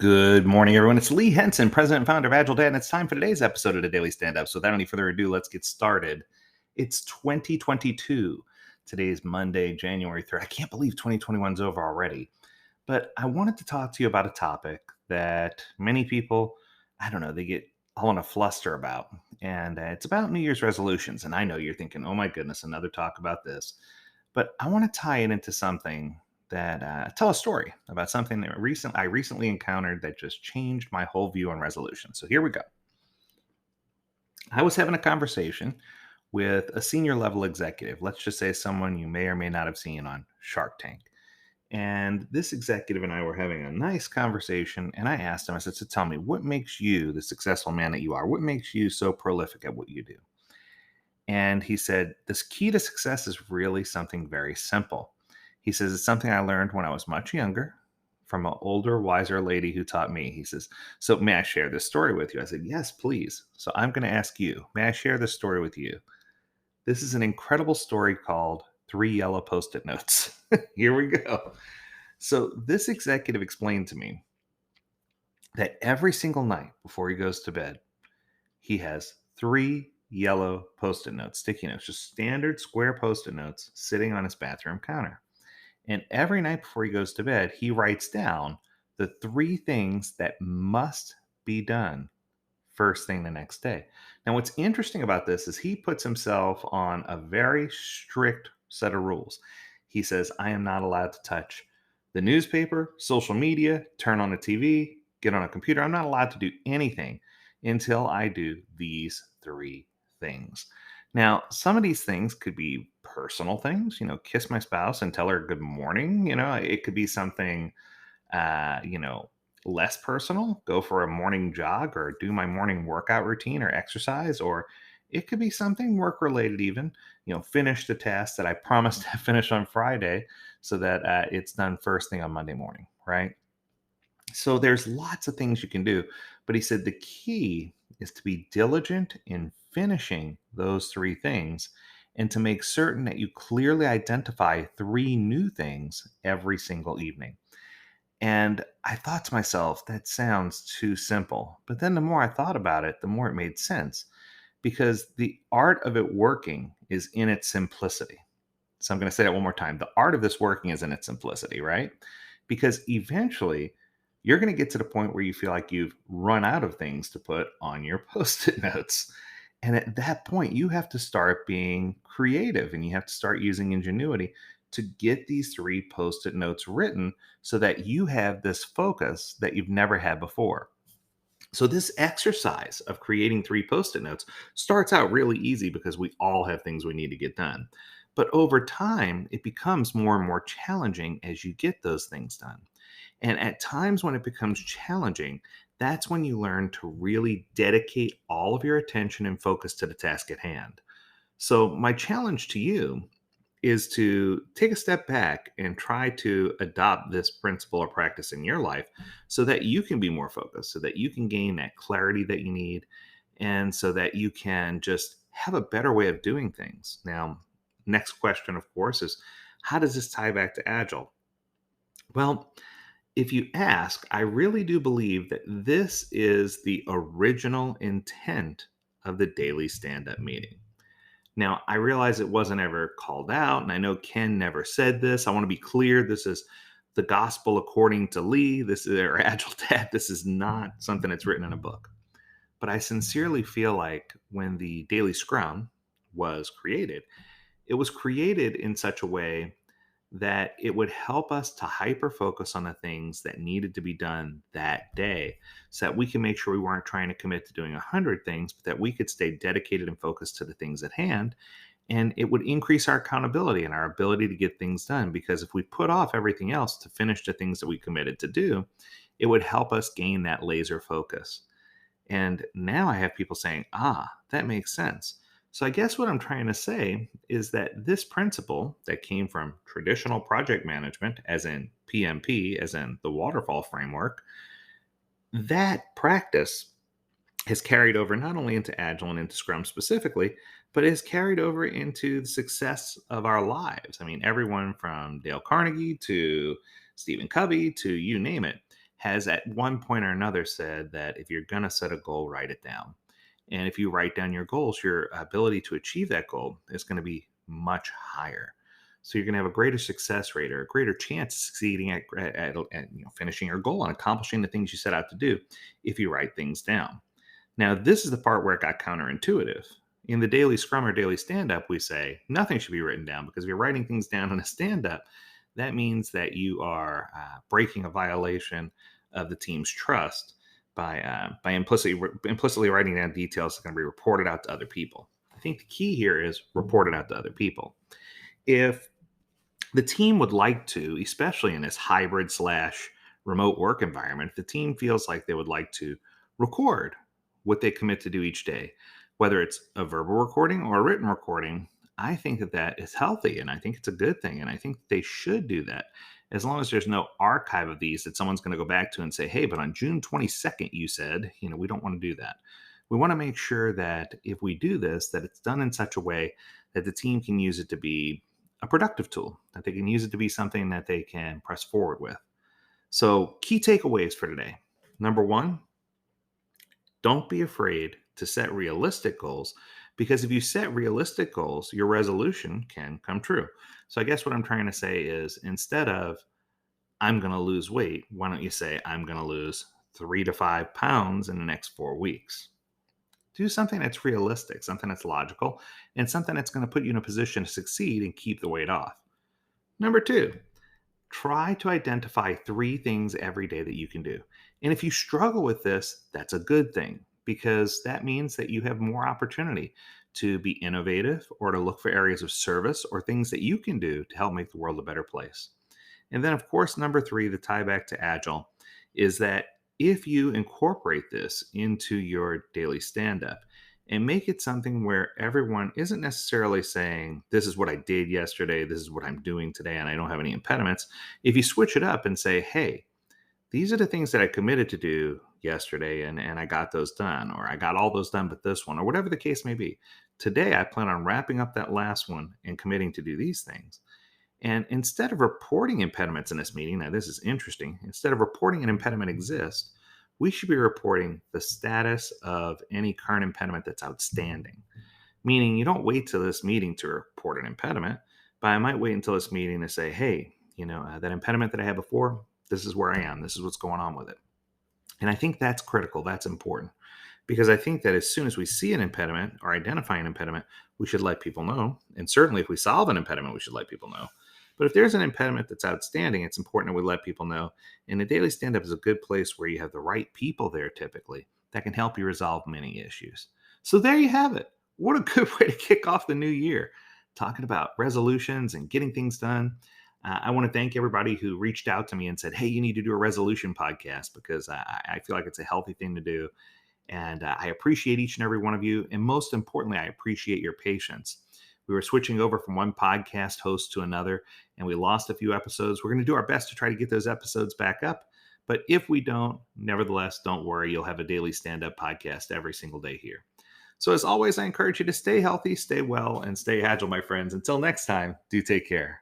Good morning, everyone. It's Lee Henson, president and founder of Agile Dad, and it's time for today's episode of the Daily Standup. So, without any further ado, let's get started. It's 2022. Today is Monday, January 3rd. I can't believe 2021 is over already. But I wanted to talk to you about a topic that many people, I don't know, they get all in a fluster about. And it's about New Year's resolutions. And I know you're thinking, oh my goodness, another talk about this. But I want to tie it into something that tell a story about something that I recently encountered that just changed my whole view on resolution. So here we go. I was having a conversation with a senior level executive. Let's just say someone you may or may not have seen on Shark Tank. And this executive and I were having a nice conversation. And I asked him, I said, so tell me, what makes you the successful man that you are? What makes you so prolific at what you do? And he said, this key to success is really something very simple. He says, it's something I learned when I was much younger from an older, wiser lady who taught me. He says, so may I share this story with you? I said, yes, please. So I'm going to ask you, may I share this story with you? This is an incredible story called Three Yellow Post-it Notes. Here we go. So this executive explained to me that every single night before he goes to bed, he has three yellow post-it notes, sticky notes, just standard square post-it notes sitting on his bathroom counter. And every night before he goes to bed, he writes down the three things that must be done first thing the next day. Now, what's interesting about this is he puts himself on a very strict set of rules. He says, I am not allowed to touch the newspaper, social media, turn on the TV, get on a computer. I'm not allowed to do anything until I do these three things. Now, some of these things could be personal things, kiss my spouse and tell her good morning. It could be something, uh, you know, less personal, go for a morning jog or do my morning workout routine or exercise, or it could be something work related, even, finish the task that I promised to finish on Friday so that it's done first thing on Monday morning, right? So there's lots of things you can do. But he said the key is to be diligent in finishing those three things and to make certain that you clearly identify three new things every single evening. And I thought to myself, that sounds too simple. But then the more I thought about it, the more it made sense because the art of it working is in its simplicity. So I'm going to say that one more time. The art of this working is in its simplicity, right? Because eventually you're going to get to the point where you feel like you've run out of things to put on your post it notes. And at that point, you have to start being creative and you have to start using ingenuity to get these three post it notes written so that you have this focus that you've never had before. So, this exercise of creating three post it notes starts out really easy because we all have things we need to get done. But over time, it becomes more and more challenging as you get those things done. And at times when it becomes challenging, that's when you learn to really dedicate all of your attention and focus to the task at hand. So, my challenge to you is to take a step back and try to adopt this principle or practice in your life so that you can be more focused, so that you can gain that clarity that you need, and so that you can just have a better way of doing things. Now, next question, of course, is how does this tie back to Agile? Well, if you ask, I really do believe that this is the original intent of the daily stand up meeting. Now, I realize it wasn't ever called out, and I know Ken never said this. I want to be clear. This is the gospel according to Lee. This is or Agile Dad. This is not something that's written in a book. But I sincerely feel like when the Daily Scrum was created, it was created in such a way that it would help us to hyper focus on the things that needed to be done that day so that we can make sure we weren't trying to commit to doing 100 things, but that we could stay dedicated and focused to the things at hand. And it would increase our accountability and our ability to get things done. Because if we put off everything else to finish the things that we committed to do, it would help us gain that laser focus. And now I have people saying, that makes sense. So I guess what I'm trying to say is that this principle that came from traditional project management, as in PMP, as in the waterfall framework, that practice has carried over not only into Agile and into Scrum specifically, but has carried over into the success of our lives. I mean, everyone from Dale Carnegie to Stephen Covey to you name it has at one point or another said that if you're going to set a goal, write it down. And if you write down your goals, your ability to achieve that goal is going to be much higher. So you're going to have a greater success rate or a greater chance of succeeding at finishing your goal and accomplishing the things you set out to do if you write things down. Now, this is the part where it got counterintuitive. In the daily scrum or daily stand up, we say nothing should be written down because if you're writing things down in a stand up, that means that you are breaking a violation of the team's trust by implicitly writing down details that are going to be reported out to other people. I think the key here is report it out to other people. If the team would like to, especially in this hybrid slash remote work environment, if the team feels like they would like to record what they commit to do each day, whether it's a verbal recording or a written recording, I think that that is healthy and I think it's a good thing. And I think they should do that as long as there's no archive of these that someone's going to go back to and say, hey, but on June 22nd, you said, we don't want to do that. We want to make sure that if we do this, that it's done in such a way that the team can use it to be a productive tool, that they can use it to be something that they can press forward with. So, key takeaways for today. Number one, don't be afraid to set realistic goals because if you set realistic goals, your resolution can come true. So, I guess what I'm trying to say is instead of I'm going to lose weight, why don't you say I'm going to lose 3 to 5 pounds in the next 4 weeks? Do something that's realistic, something that's logical, and something that's going to put you in a position to succeed and keep the weight off. Number two, try to identify 3 things every day that you can do. And if you struggle with this, that's a good thing because that means that you have more opportunity to be innovative or to look for areas of service or things that you can do to help make the world a better place. And then, of course, number 3, the tie back to Agile, is that if you incorporate this into your daily stand up and make it something where everyone isn't necessarily saying, this is what I did yesterday, this is what I'm doing today, and I don't have any impediments. If you switch it up and say, hey, these are the things that I committed to do yesterday and I got those done, or I got all those done but this one, or whatever the case may be. Today, I plan on wrapping up that last one and committing to do these things. And instead of reporting impediments in this meeting, now this is interesting, instead of reporting an impediment exists, we should be reporting the status of any current impediment that's outstanding. Meaning you don't wait till this meeting to report an impediment, but I might wait until this meeting to say, hey, that impediment that I had before, this is where I am. This is what's going on with it. And I think that's critical. That's important because I think that as soon as we see an impediment or identify an impediment, we should let people know. And certainly if we solve an impediment, we should let people know. But if there's an impediment that's outstanding, it's important that we let people know. And the daily stand-up is a good place where you have the right people there typically that can help you resolve many issues. So there you have it. What a good way to kick off the new year, talking about resolutions and getting things done. I want to thank everybody who reached out to me and said, hey, you need to do a resolution podcast because I feel like it's a healthy thing to do. And I appreciate each and every one of you. And most importantly, I appreciate your patience. We were switching over from one podcast host to another, and we lost a few episodes. We're going to do our best to try to get those episodes back up. But if we don't, nevertheless, don't worry. You'll have a daily stand-up podcast every single day here. So as always, I encourage you to stay healthy, stay well, and stay agile, my friends. Until next time, do take care.